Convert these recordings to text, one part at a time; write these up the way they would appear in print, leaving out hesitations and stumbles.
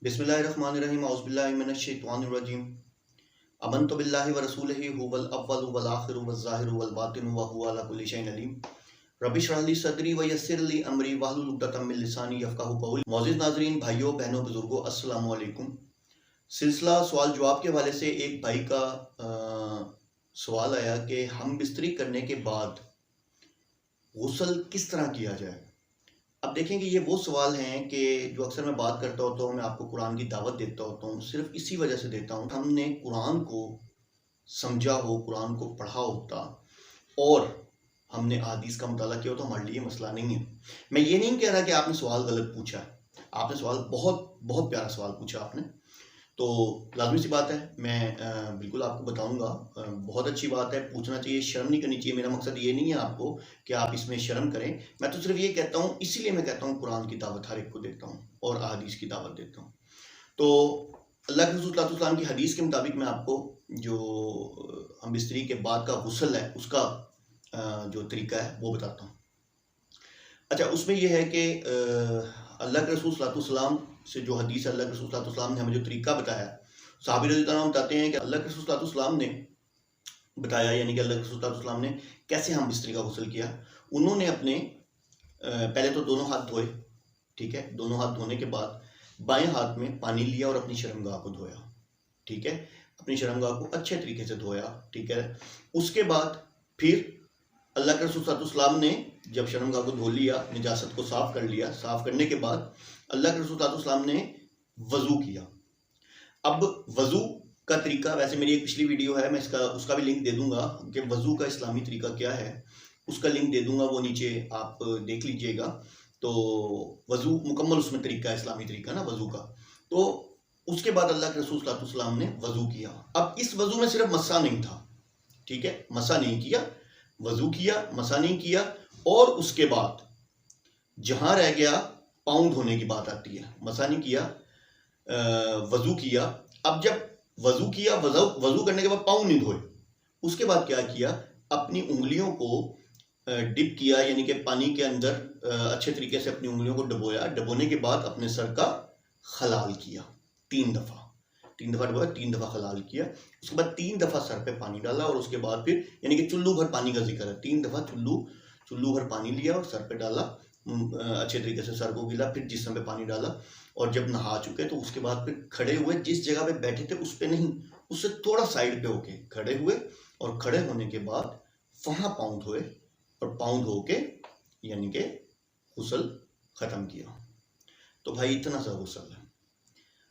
बिस्मिल्लाहिर्रहमानिर्रहीम औज़ुबिल्लाहि मिनश्शैतानिर्रजीम आमनतु बिल्लाहि व रसूलिहि हुवल अव्वलु वल आखिरु वज़ ज़ाहिरु वल बातिनु व हुवा अला कुल्लि शैइन अलीम रब्बि इश्रह ली सदरी व यस्सिर ली अमरी वहलुल उक़दतम मिन लिसानी यफ़क़हू क़ौली। मौजूद नाज़रीन, भाइयों बहनों बुज़ुर्गों, अस्सलामु अलैकुम। सिलसिला सवाल जवाब के हवाले से एक भाई का सवाल आया कि हम बिस्तरी करने के बाद गुस्ल किस तरह किया जाए। अब देखेंगे, ये वो सवाल हैं कि जो अक्सर मैं बात करता होता हूँ, मैं आपको कुरान की दावत देता होता हूँ, सिर्फ इसी वजह से देता हूँ हमने कुरान को समझा हो, कुरान को पढ़ा होता और हमने हदीस का मुताला किया हो तो हमारे लिए मसला नहीं है। मैं ये नहीं कह रहा कि आपने सवाल गलत पूछा है, आपने सवाल बहुत बहुत प्यारा सवाल पूछा आपने, तो लाजमी सी बात है मैं बिल्कुल आपको बताऊंगा। बहुत अच्छी बात है, पूछना चाहिए, शर्म नहीं करनी चाहिए। मेरा मकसद ये नहीं है आपको कि आप इसमें शर्म करें, मैं तो सिर्फ ये कहता हूँ, इसीलिए मैं कहता हूँ कुरान की दावत हर एक को देता हूँ और अहादीस की दावत देता हूँ। तो अल्लाह के रसूल सल्लल्लाहु अलैहि वसल्लम की हदीस के मुताबिक मैं आपको जो हम बिस्तरी के बाद का गुस्ल है उसका जो तरीका है वो बताता हूँ। अच्छा, उसमें यह है कि अल्लाह के रसूल सल्लल्लाहु अलैहि वसल्लम से जो हदीस अल्लाह के रसूल सल्लल्लाहु अलैहि वसल्लम ने हमें जो तरीका बताया, सहाबी रज़ियल्लाहु अन्हुम बताते हैं कि अल्लाह के रसूल सल्लल्लाहु अलैहि वसल्लम ने बताया, यानी कि अल्लाह के रसूल सल्लल्लाहु अलैहि वसल्लम ने कैसे हम बिस्तरी का गुस्ल किया। उन्होंने अपने पहले तो दोनों हाथ धोए, ठीक है। दोनों हाथ धोने के बाद बाएं हाथ में पानी लिया और अपनी शर्मगाह को धोया, ठीक है। अपनी शर्मगाह को अच्छे तरीके से धोया, ठीक है। उसके बाद फिर अल्लाह के रसूल सल्लल्लाहु अलैहि वसल्लम ने जब शर्मगाह को धो लिया, निजासत को साफ़ कर लिया, साफ़ करने के बाद अल्लाह के रसूल सल्लल्लाहु अलैहि वसल्लम ने वज़ू किया। अब वज़ू का तरीका, वैसे मेरी एक पिछली वीडियो है, मैं उसका भी लिंक दे दूंगा कि वज़ू का इस्लामी तरीका क्या है, उसका लिंक दे दूंगा, वो नीचे आप देख लीजिएगा। तो वज़ू मुकम्मल उसमें तरीका है, इस्लामी तरीका ना वज़ू का। तो उसके बाद अल्लाह के रसूल सल्लल्लाहु अलैहि वसल्लम ने वज़ू किया। अब इस वज़ू में सिर्फ मसा नहीं था, ठीक है, मसा नहीं किया, वज़ू किया, मसा नहीं किया। और उसके बाद जहां रह गया पाँव धोने की बात आती है, मसा नहीं किया, वज़ू किया। अब जब वज़ू किया, वज़ू करने के बाद पाँव नहीं धोए, उसके बाद क्या किया, अपनी उंगलियों को डिप किया, यानी कि पानी के अंदर अच्छे तरीके से अपनी उंगलियों को डुबोया। डुबोने के बाद अपने सर का खलाल किया 3 दफ़ा, 3 दफ़ा डुबोया, 3 दफ़ा खलाल किया। उसके बाद 3 दफ़ा सर पे पानी डाला और उसके बाद फिर, यानी कि चुल्लू भर पानी का जिक्र है, 3 दफ़ा चुल्लू भर पानी लिया और सर पे डाला, अच्छे तरीके से सर को गिला, फिर जिस्म पे पानी डाला। और जब नहा चुके तो उसके बाद फिर खड़े हुए, जिस जगह पे बैठे थे उस पे नहीं, उससे थोड़ा साइड पे होके खड़े हुए, और खड़े होने के बाद वहां पाँव धोए और पाँव धो के यानी कि गुस्ल ख़त्म किया। तो भाई इतना सा गुस्ल है।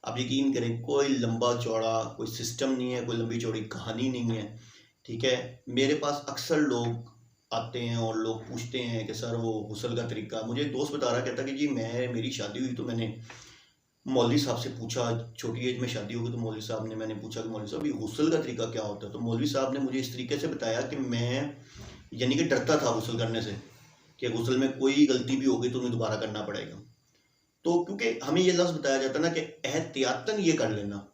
आप यकीन करें, कोई लंबा चौड़ा कोई सिस्टम नहीं है, कोई लंबी चौड़ी कहानी नहीं है, ठीक है। मेरे पास अक्सर लोग आते हैं और लोग पूछते हैं कि सर वो गुस्ल का तरीका, मुझे एक दोस्त बता रहा, कहता कि जी मेरी शादी हुई तो मैंने मौलवी साहब से पूछा, छोटी एज में शादी होगी तो मौलवी साहब ने, मैंने पूछा कि मौलवी साहब ये गुस्ल का तरीका क्या होता है। तो मौलवी साहब ने मुझे इस तरीके से बताया कि मैं यानी कि डरता था गुस्ल करने से कि गुस्ल में कोई गलती भी होगी तो उन्हें दोबारा करना पड़ेगा। तो क्योंकि हमें ये लफ्ज़ बताया जाता है ना कि एहतियातन ये कर लेना,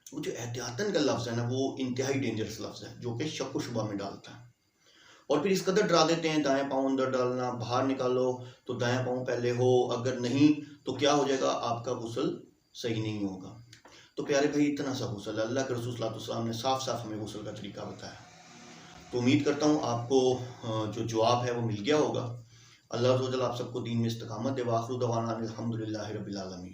वो जो एहतियातन का लफ्ज़ है ना, वो इंतहाई डेंजरस लफ्ज़ है, जो कि शक व शुबा में डालता है। और फिर इस कदर डरा देते हैं, दाएं पाँव अंदर डालना, बाहर निकालो तो दाएं पाँव पहले हो, अगर नहीं तो क्या हो जाएगा, आपका गुस्ल सही नहीं होगा। तो प्यारे भाई, इतना सा गुस्ल अल्लाह के रसूल सल्लल्लाहु अलैहि वसल्लम ने साफ साफ हमें गुस्ल का तरीका बताया। तो उम्मीद करता हूँ आपको जो जवाब है वो मिल गया होगा। अल्लाह ताला आप सबको दीन में इस्तिकामत दे। व आखिरु दवाना अनिल हम्दुलिल्लाहि रब्बिल आलमीन।